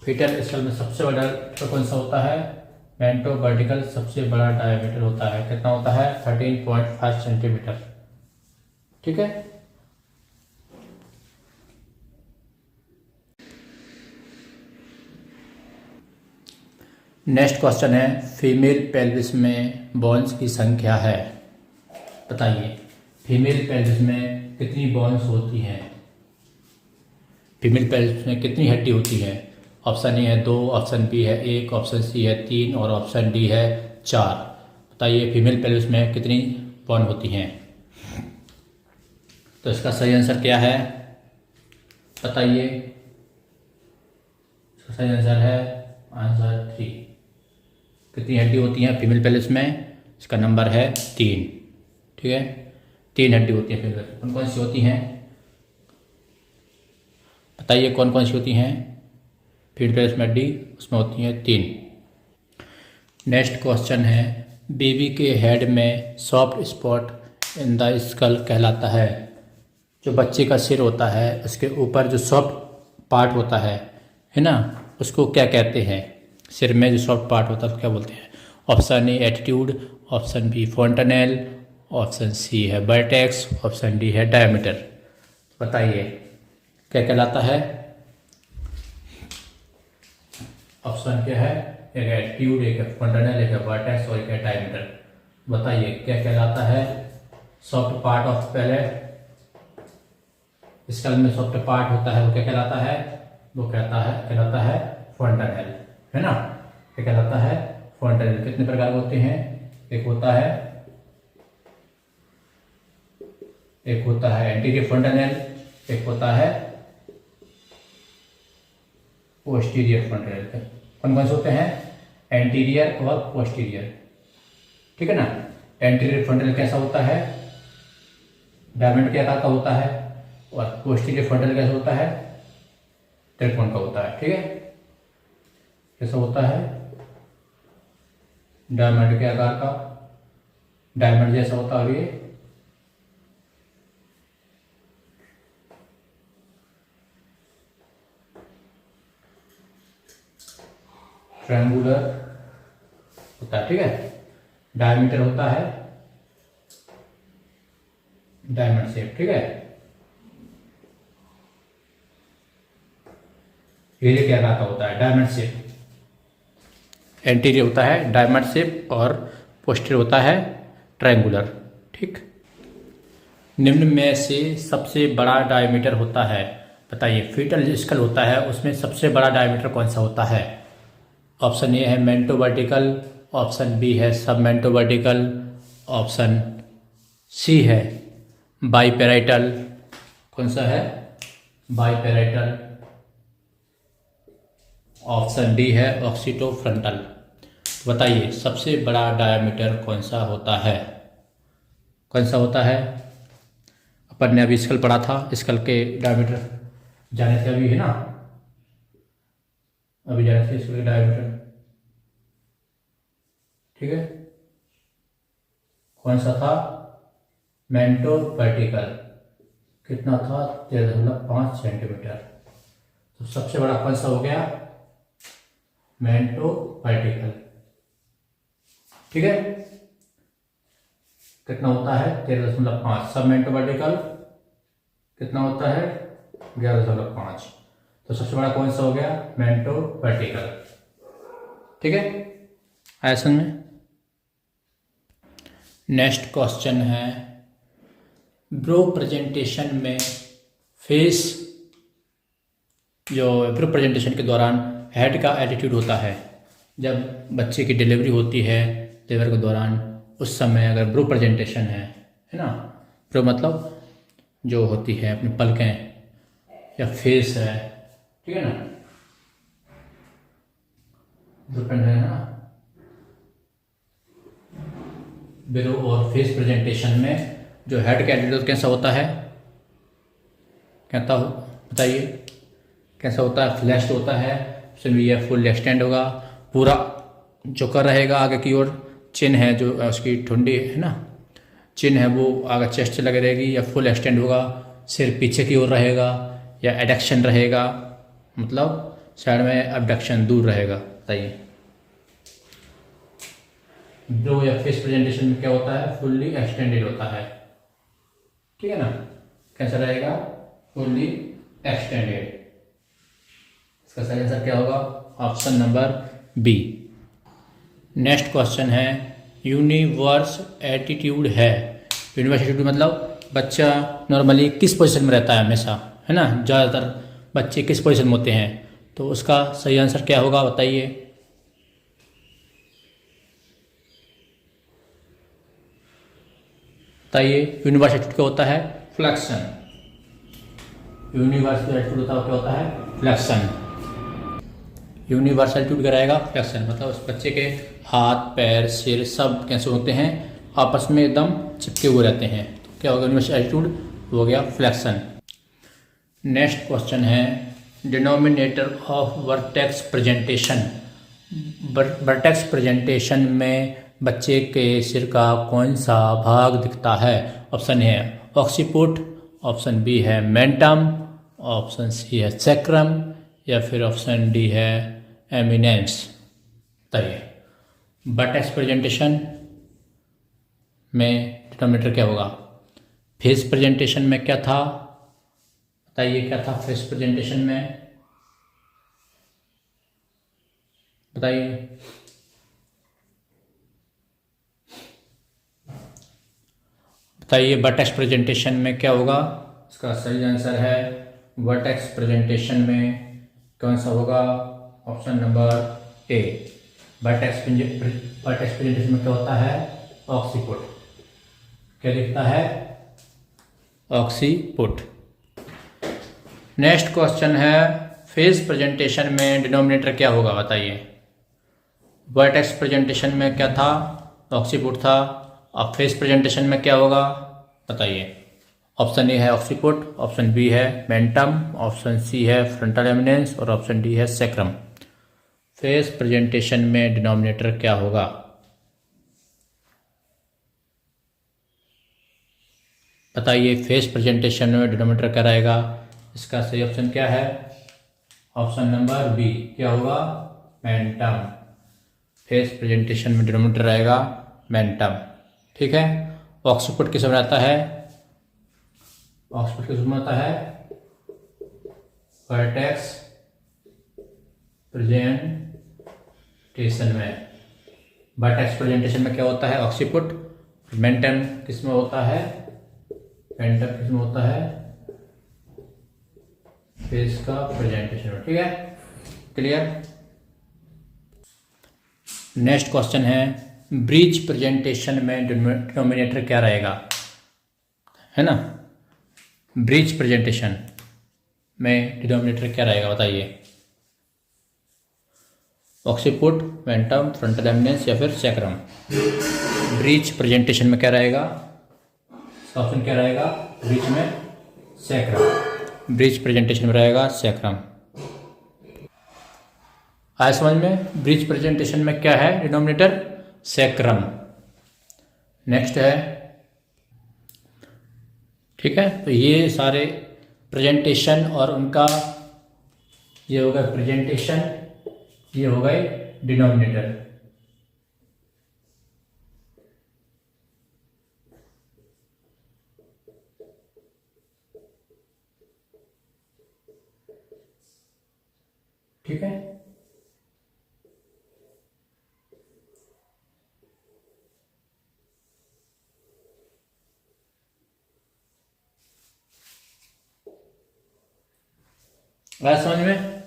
फीटल स्कल में सबसे बड़ा डायमीटर कौन सा होता है? मेंटो वर्टिकल सबसे बड़ा डायमीटर होता है। कितना होता है? 13.5 सेंटीमीटर। ठीक है। नेक्स्ट क्वेश्चन है फीमेल पेल्विस में बोन्स की संख्या है। बताइए फीमेल पेल्विस में कितनी बोन्स होती हैं? फीमेल पेल्विस में कितनी हड्डी होती है? ऑप्शन ए है 2, ऑप्शन बी है 1, ऑप्शन सी है 3 और ऑप्शन डी है 4। बताइए फीमेल पेल्विस में कितनी बोन होती हैं? तो इसका सही आंसर क्या है बताइए? इसका सही आंसर है आंसर 3। कितनी हड्डी होती हैं फीमेल पेल्विस में? इसका नंबर है 3। ठीक है, 3 हड्डी होती हैं फीमेल। कौन कौन सी होती हैं बताइए? कौन कौन सी होती हैं फीमेल पेल्विस में हड्डी? उसमें होती हैं 3। नेक्स्ट क्वेश्चन है बेबी के हेड में soft spot in the skull कहलाता है। जो बच्चे का सिर होता है उसके ऊपर जो सॉफ्ट पार्ट होता है ना, उसको क्या कहते हैं? सिर में जो सॉफ्ट पार्ट होता है उसको क्या बोलते हैं? Option A attitude, option B fontanelle, option C है वर्टेक्स, ऑप्शन डी है डायमीटर। बताइए क्या कहलाता है? ऑप्शन क्या है? एक है एटीट्यूड, एक है फॉन्टनेल, एक है वर्टेक्स और एक है डायमीटर। बताइए क्या कहलाता है? Soft part of palate, skull में सॉफ्ट पार्ट होता है वो क्या कहलाता है? वो कहलाता है फॉन्टनेल, है ना? क्या कहलाता है? फॉन्टनेल। कितने प्रकार के होते हैं? एक होता है एंटीरियर फॉन्टनेल, एक होता है पोस्टीरियर फॉन्टनेल। कौन कौन से होते हैं? एंटीरियर और पोस्टीरियर। ठीक है ना? एंटीरियर फॉन्टनेल कैसा होता है? डायमंड के आकार का होता है। और पोस्टीरियर फॉन्टनेल कैसा होता है? त्रिकोण का होता है। ठीक है, कैसा होता है? डायमंड के आकार का, डायमंड जैसा होता है ये। ट्रायंगुलर होता है। ठीक है, डायमीटर होता है डायमंड शेप। ठीक है, ये क्या आकार का होता है? Diamond shape. एंटीरियर होता है डायमंड शेप और पोस्टीरियर होता है ट्रायंगुलर। ठीक, निम्न में से सबसे बड़ा डायमीटर होता है। बताइए फीटल स्कल होता है उसमें सबसे बड़ा डायमीटर कौन सा होता है? ऑप्शन ए है मेंटो वर्टिकल, ऑप्शन बी है सबमेंटो वर्टिकल, ऑप्शन सी है बाईपेराइटल। कौन सा है? बाईपेराइटल। ऑप्शन डी है ऑक्सीटोफ्रंटल। बताइए सबसे बड़ा डायमीटर कौन सा होता है? कौन सा होता है? अपन ने अभी स्कल पढ़ा था, स्कल के डायमीटर जाने थे अभी, है ना? अभी जाने थे स्कल के डायमीटर, ठीक है। कौन सा था? मेंटो वर्टिकल। कितना था? 13.5 सेंटीमीटर। तो सबसे बड़ा कौन सा हो गया? मेंटो वर्टिकल, ठीक है। कितना होता है? 13.5। सब मेंटो वर्टिकल कितना होता है? 11.5। तो सबसे बड़ा कौन सा हो गया? मेंटो वर्टिकल, ठीक है। आया समझ में? नेक्स्ट क्वेश्चन है, ब्रो प्रेजेंटेशन में फेस, जो ब्रो प्रेजेंटेशन के दौरान हेड का एटीट्यूड होता है, जब बच्चे की डिलीवरी होती है डिलीवरी के दौरान, उस समय अगर ब्रो प्रेजेंटेशन है ना, ब्रो मतलब जो होती है अपनी पलकें या फेस है, ठीक है ना, ब्रो है ना, ब्रो और फेस प्रेजेंटेशन में जो हेड का एटीट्यूड कैसा होता है? कहता हो, बताइए कैसा होता है? फ्लैश्ड होता है, उसमें यह फुल एक्सटेंड होगा, पूरा झुका रहेगा आगे की ओर। चिन है जो उसकी ठुंडी है ना, चिन है वो आगे चेस्ट से लगे रहेगी, या फुल एक्सटेंड होगा, सिर पीछे की ओर रहेगा, या एडक्शन रहेगा, मतलब साइड में एबडक्शन दूर रहेगा। बताइए ब्रो या फेस प्रेजेंटेशन में क्या होता है? फुल्ली एक्सटेंडेड होता है, ठीक है ना। कैसा रहेगा? Fully extended. इसका सही आंसर क्या होगा? Option number B. Next question है, यूनिवर्स एटीट्यूड है। यूनिवर्स एटीट्यूड मतलब बच्चा नॉर्मली किस पोजीशन में रहता है हमेशा, है ना, ज़्यादातर बच्चे किस पोजीशन में होते हैं, तो उसका सही आंसर क्या होगा? बताइए। बताइए यूनिवर्स एटीट्यूड क्या होता है? फ्लेक्शन। यूनिवर्सल एटीट्यूड क्या होता है? फ्लेक्शन। यूनिवर्सल एटीट्यूड कराएगा फ्लेक्शन, मतलब उस बच्चे के हाथ पैर सिर सब कैसे होते हैं? आपस में एकदम चिपके हुए रहते हैं। तो क्या होगा? यूनिवर्सल एटीट्यूड हो गया फ्लेक्शन। नेक्स्ट क्वेश्चन है, denominator of vertex presentation. Vertex presentation में बच्चे के सिर का कौन सा भाग दिखता है? ऑप्शन है ऑक्सीपुट, ऑप्शन बी है मेंटम, ऑप्शन सी है सैक्रम, या फिर ऑप्शन डी है एमिनेंस। बताइए वर्टेक्स प्रेजेंटेशन में डिनोमिनेटर क्या होगा? फेस प्रेजेंटेशन में क्या था? बताइए क्या था फेस प्रेजेंटेशन में? बताइए। बताइए वर्टेक्स प्रेजेंटेशन में क्या होगा? इसका सही आंसर है वर्टेक्स प्रेजेंटेशन में कौन सा होगा? ऑप्शन नंबर ए। वर्टेक्स प्रेजेंटेशन में क्या होता है? ऑक्सीपुट। क्या लिखता है? ऑक्सीपुट। नेक्स्ट क्वेश्चन है, फेस प्रेजेंटेशन में डिनोमिनेटर क्या होगा? बताइए। वर्टेक्स प्रेजेंटेशन में क्या था? ऑक्सीपुट था। अब फेस प्रेजेंटेशन में क्या होगा? बताइए। ऑप्शन ए है ऑक्सीपुट, ऑप्शन बी है मेंटम, ऑप्शन सी है फ्रंटल एमिनेंस, और ऑप्शन डी है सैक्रम। फेस प्रेजेंटेशन में डिनोमिनेटर क्या होगा? बताइए फेस प्रेजेंटेशन में डिनोमिनेटर क्या रहेगा? इसका सही ऑप्शन क्या है? Option number B. क्या होगा? मेंटम। फेस प्रेजेंटेशन में डिनोमिनेटर रहेगा मेंटम, ठीक है। ऑक्सीपुट किस में आता है? ऑक्सीपुट किस में आता है? वर्टेक्स प्रेजेंटेशन में। वर्टेक्स प्रेजेंटेशन में क्या होता है? ऑक्सीपुट। मेंटम किस में होता है? मेंटम किस में होता है? फेस का प्रेजेंटेशन में, ठीक है। क्लियर? नेक्स्ट क्वेश्चन है ब्रिज प्रेजेंटेशन में डिनोमिनेटर क्या रहेगा, है ना। ब्रिज प्रेजेंटेशन में डिनोमिनेटर क्या रहेगा बताइए। ऑक्सीपुट, वेंटम, फ्रंटल एमिनेंस या फिर सैक्रम। ब्रिज प्रेजेंटेशन में क्या रहेगा, ऑप्शन क्या रहेगा, ब्रिज में सैक्रम। ब्रिज प्रेजेंटेशन में रहेगा सैक्रम। आया समझ में, ब्रिज प्रेजेंटेशन में क्या है डिनोमिनेटर, सैक्रम। नेक्स्ट है, ठीक है, तो ये सारे प्रेजेंटेशन और उनका, ये हो गए प्रेजेंटेशन, ये हो गए डिनोमिनेटर। ठीक है, बात समझ में।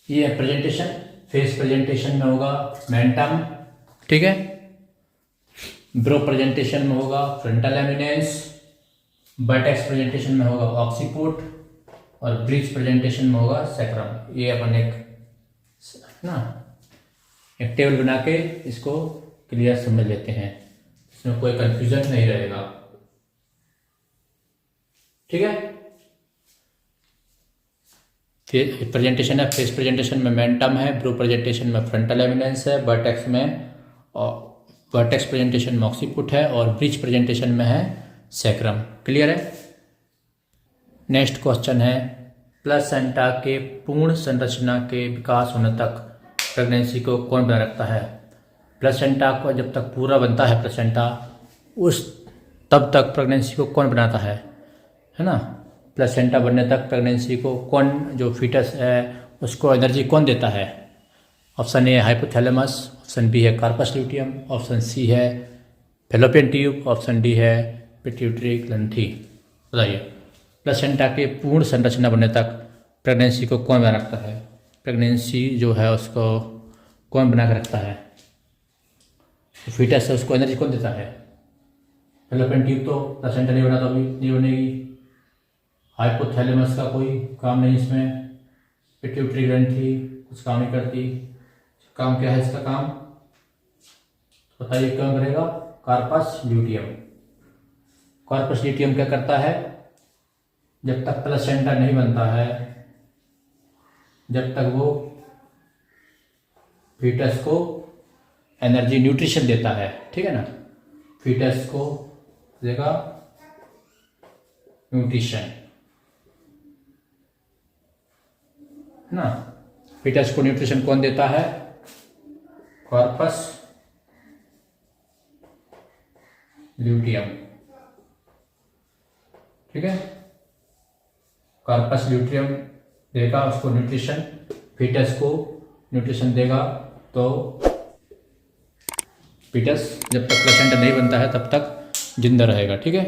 ये है प्रेजेंटेशन, फेस प्रेजेंटेशन में होगा मेंटम, ठीक है। ब्रो प्रेजेंटेशन में होगा फ्रंटल एमिनेंस, वर्टेक्स प्रेजेंटेशन में होगा ऑक्सीपुट और ब्रिज प्रेजेंटेशन में होगा सैक्रम। ये अपन एक ना एक टेबल बना के इसको क्लियर समझ लेते हैं, इसमें कोई कंफ्यूजन नहीं रहेगा, ठीक है। प्रेजेंटेशन है, फेस प्रेजेंटेशन में मेंटम है, ब्रो प्रेजेंटेशन में फ्रंटल एमिनेंस है, वर्टेक्स में और वर्टेक्स प्रेजेंटेशन में ऑक्सीपुट है और ब्रिज प्रेजेंटेशन में है सैक्रम। क्लियर है। नेक्स्ट क्वेश्चन है प्लेसेंटा के पूर्ण संरचना के विकास होने तक प्रेगनेंसी को कौन बनाए रखता है। प्लेसेंटा को जब तक पूरा बनता है प्लेसेंटा, उस तब तक प्रेगनेंसी को कौन बनाता है ना। प्लेसेंटा बनने तक प्रेगनेंसी को कौन, जो फीटस है उसको एनर्जी कौन देता है। ऑप्शन ए है हाइपोथैलेमस, ऑप्शन बी है कार्पस ल्यूटियम, ऑप्शन सी है फैलोपियन ट्यूब, ऑप्शन डी है पिट्यूटरी ग्रंथि। बताइए, प्लेसेंटा के पूर्ण संरचना बनने तक प्रेगनेंसी को कौन बना रखता है। प्रेगनेंसी जो है उसको कौन बना कर रखता है, तो फीटस है उसको एनर्जी कौन देता है। फैलोपियन ट्यूब तो प्लेसेंटा नहीं बना तो अभी नहीं बनेगी, हाइपोथैलेमस का कोई काम नहीं इसमें, पिट्यूटरी ग्रंथि कुछ काम नहीं करती। काम क्या है इसका काम बताइए, क्या करेगा, कार्पस ल्यूटियम। कार्पस ल्यूटियम क्या करता है, जब तक प्लेसेंटा नहीं बनता है, जब तक वो फीटस को एनर्जी न्यूट्रिशन देता है, ठीक है ना, फीटस को देगा न्यूट्रिशन ना। फीटस को न्यूट्रिशन कौन देता है, कार्पस ल्यूटियम, ठीक है। कार्पस ल्यूटियम देगा उसको न्यूट्रिशन, फीटस को न्यूट्रिशन देगा, तो फीटस जब तक प्लेसेंटा नहीं बनता है तब तक जिंदा रहेगा, ठीक है।